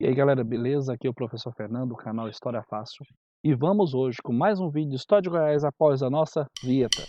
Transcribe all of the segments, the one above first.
E aí galera, beleza? Aqui é o professor Fernando, do canal História Fácil. E vamos hoje com mais um vídeo de História de Goiás após a nossa vinheta.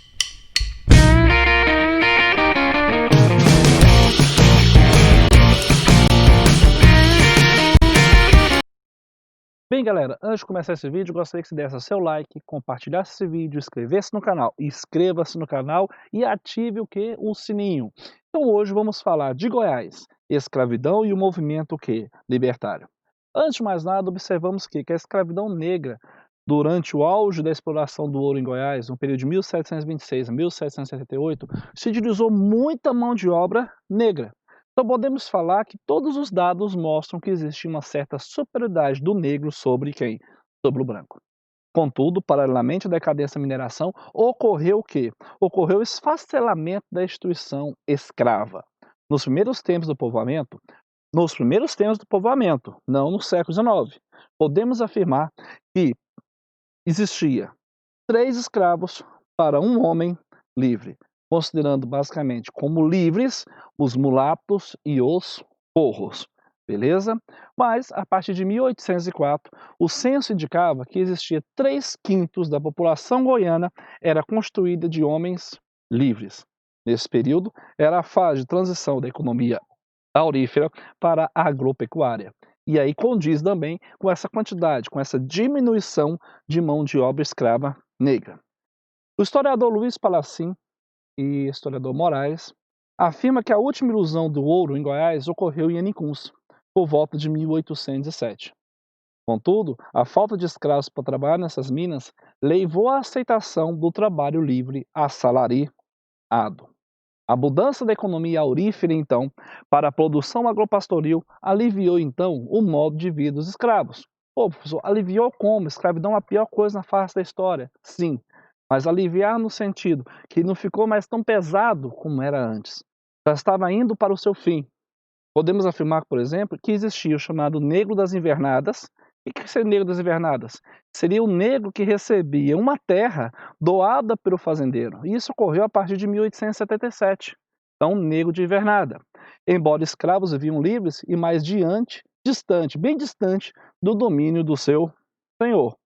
Bem galera, antes de começar esse vídeo, gostaria que você desse seu like, compartilhasse esse vídeo, inscrevesse no canal, inscreva-se no canal e ative o que? O sininho. Então hoje vamos falar de Goiás, escravidão e o movimento o que? Libertário. Antes de mais nada, observamos que a escravidão negra, durante o auge da exploração do ouro em Goiás, no período de 1726 a 1778, se utilizou muita mão de obra negra. Então podemos falar que todos os dados mostram que existia uma certa superioridade do negro sobre quem? Sobre o branco. Contudo, paralelamente à decadência da mineração, ocorreu o quê? Ocorreu o esfacelamento da instituição escrava. Nos primeiros tempos do povoamento, não no século XIX, podemos afirmar que existia 3 escravos para um homem livre, considerando basicamente como livres os mulatos e os forros, beleza? Mas, a partir de 1804, o censo indicava que existia 3/5 da população goiana era constituída de homens livres. Nesse período, era a fase de transição da economia aurífera para a agropecuária. E aí condiz também com essa quantidade, com essa diminuição de mão de obra escrava negra. O historiador Luiz Palacim e historiador Moraes afirma que a última ilusão do ouro em Goiás ocorreu em Anicuns, por volta de 1807. Contudo, a falta de escravos para trabalhar nessas minas levou à aceitação do trabalho livre assalariado. A mudança da economia aurífera, então, para a produção agropastoril aliviou, então, o modo de vida dos escravos. Pô, professor, aliviou como? Escravidão é a pior coisa na face da história. Sim, mas aliviar no sentido que não ficou mais tão pesado como era antes. Já estava indo para o seu fim. Podemos afirmar, por exemplo, que existia o chamado negro das invernadas. O que seria o negro das invernadas? Seria o negro que recebia uma terra doada pelo fazendeiro. E isso ocorreu a partir de 1877. Então, negro de invernada. Embora escravos viviam livres e mais distante, bem distante do domínio do seu senhor.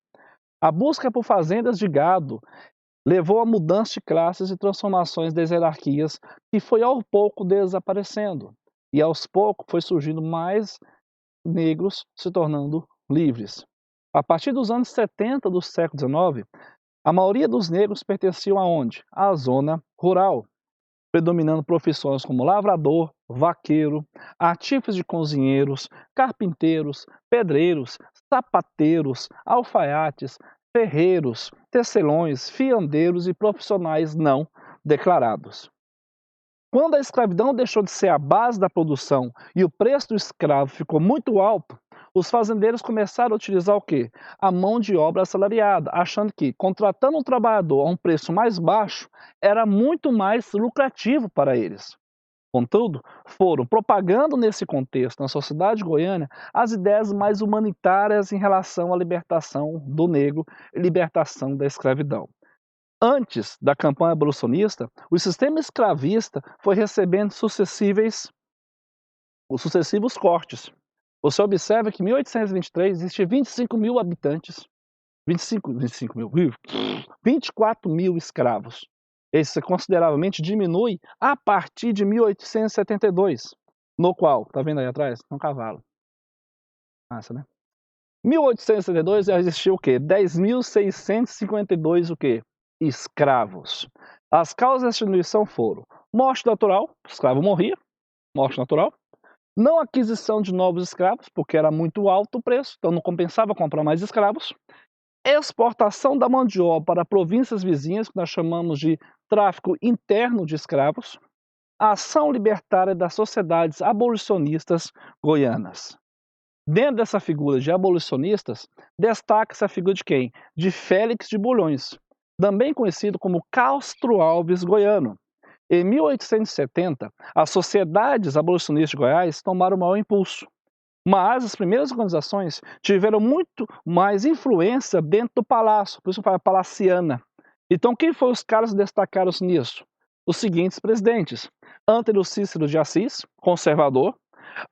A busca por fazendas de gado levou a mudança de classes e transformações das hierarquias que foi ao pouco desaparecendo. E aos poucos foi surgindo mais negros se tornando livres. A partir dos anos 70 do século XIX, a maioria dos negros pertenciam aonde? À zona rural, predominando profissões como lavrador, vaqueiro, artífices de cozinheiros, carpinteiros, pedreiros, sapateiros, alfaiates, ferreiros, tecelões, fiandeiros e profissionais não declarados. Quando a escravidão deixou de ser a base da produção e o preço do escravo ficou muito alto, os fazendeiros começaram a utilizar o quê? A mão de obra assalariada, achando que contratando um trabalhador a um preço mais baixo era muito mais lucrativo para eles. Contudo, foram propagando nesse contexto, na sociedade goiana, as ideias mais humanitárias em relação à libertação do negro e libertação da escravidão. Antes da campanha abolicionista, o sistema escravista foi recebendo os sucessivos cortes. Você observa que em 1823 existia 25 mil habitantes, 25 mil, 24 mil escravos. Esse consideravelmente diminui a partir de 1872, no qual, tá vendo aí atrás? Um cavalo. Massa, né? 1872 já existiu o quê? 10.652 o quê? Escravos. As causas da extinção foram morte natural, o escravo morria, morte natural. Não aquisição de novos escravos, porque era muito alto o preço, então não compensava comprar mais escravos. Exportação da mão de obra para províncias vizinhas, que nós chamamos de tráfico interno de escravos. Ação libertária das sociedades abolicionistas goianas. Dentro dessa figura de abolicionistas, destaca-se a figura de quem? De Félix de Bulhões, também conhecido como Castro Alves Goiano. Em 1870, as sociedades abolicionistas de Goiás tomaram o maior impulso, mas as primeiras organizações tiveram muito mais influência dentro do palácio, por isso que fala palaciana. Então, quem foram os caras que destacaram-se nisso? Os seguintes presidentes: Ântero Cícero de Assis, conservador;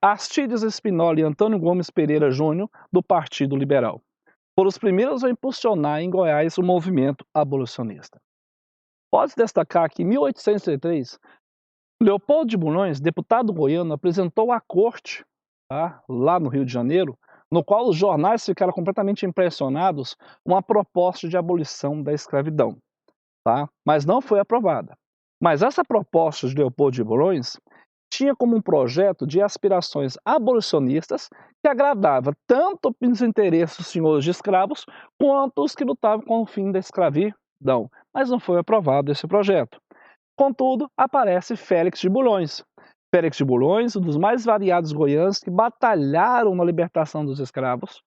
Aristides Espinola e Antônio Gomes Pereira Júnior, do Partido Liberal, foram os primeiros a impulsionar em Goiás o movimento abolicionista. Pode-se destacar que em 1833, Leopoldo de Bulhões, deputado goiano, apresentou à corte, lá no Rio de Janeiro, no qual os jornais ficaram completamente impressionados, uma proposta de abolição da escravidão, mas não foi aprovada. Mas essa proposta de Leopoldo de Bulhões tinha como um projeto de aspirações abolicionistas que agradava tanto os interesses dos senhores de escravos quanto os que lutavam com o fim da escravidão, mas não foi aprovado esse projeto. Contudo, aparece Félix de Bulhões. Félix de Bulhões, um dos mais variados goianos que batalharam na libertação dos escravos.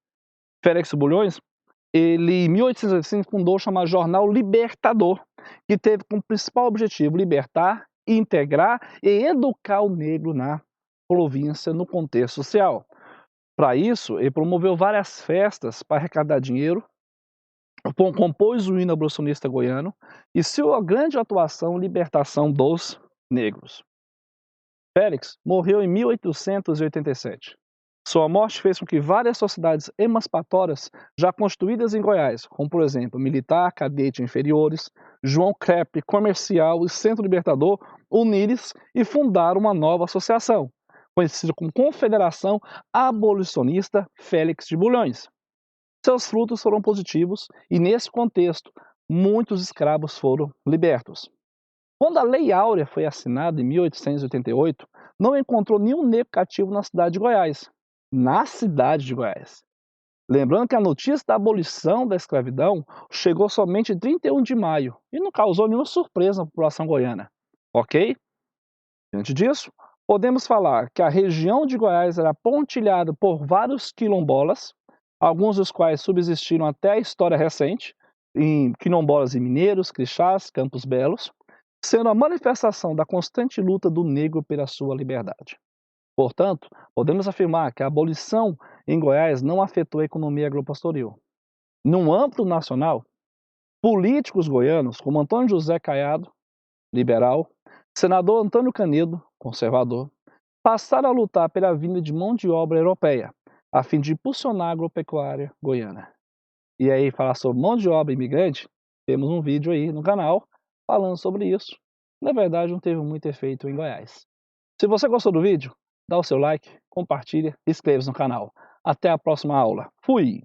Félix de Bulhões, ele em 1805 fundou o chamado Jornal Libertador, que teve como principal objetivo libertar, integrar e educar o negro na província no contexto social. Para isso, ele promoveu várias festas para arrecadar dinheiro, compôs o hino abolicionista goiano e sua grande atuação libertação dos negros. Félix morreu em 1887. Sua morte fez com que várias sociedades emancipatórias já constituídas em Goiás, como por exemplo Militar, Cadete Inferiores, João Crepe, Comercial e Centro Libertador, unirem-se e fundaram uma nova associação, conhecida como Confederação Abolicionista Félix de Bulhões. Seus frutos foram positivos e, nesse contexto, muitos escravos foram libertos. Quando a Lei Áurea foi assinada em 1888, não encontrou nenhum negro cativo na cidade de Goiás. Lembrando que a notícia da abolição da escravidão chegou somente em 31 de maio e não causou nenhuma surpresa na população goiana, ok? Diante disso, podemos falar que a região de Goiás era pontilhada por vários quilombolas, alguns dos quais subsistiram até a história recente, em quilombolas e mineiros, crixás, Campos Belos, sendo a manifestação da constante luta do negro pela sua liberdade. Portanto, podemos afirmar que a abolição em Goiás não afetou a economia agropastoril. Num âmbito nacional, políticos goianos como Antônio José Caiado, liberal, senador Antônio Canedo, conservador, passaram a lutar pela vinda de mão de obra europeia, a fim de impulsionar a agropecuária goiana. E aí, falar sobre mão de obra imigrante, temos um vídeo aí no canal falando sobre isso. Na verdade, não teve muito efeito em Goiás. Se você gostou do vídeo, dá o seu like, compartilha e inscreva-se no canal. Até a próxima aula. Fui!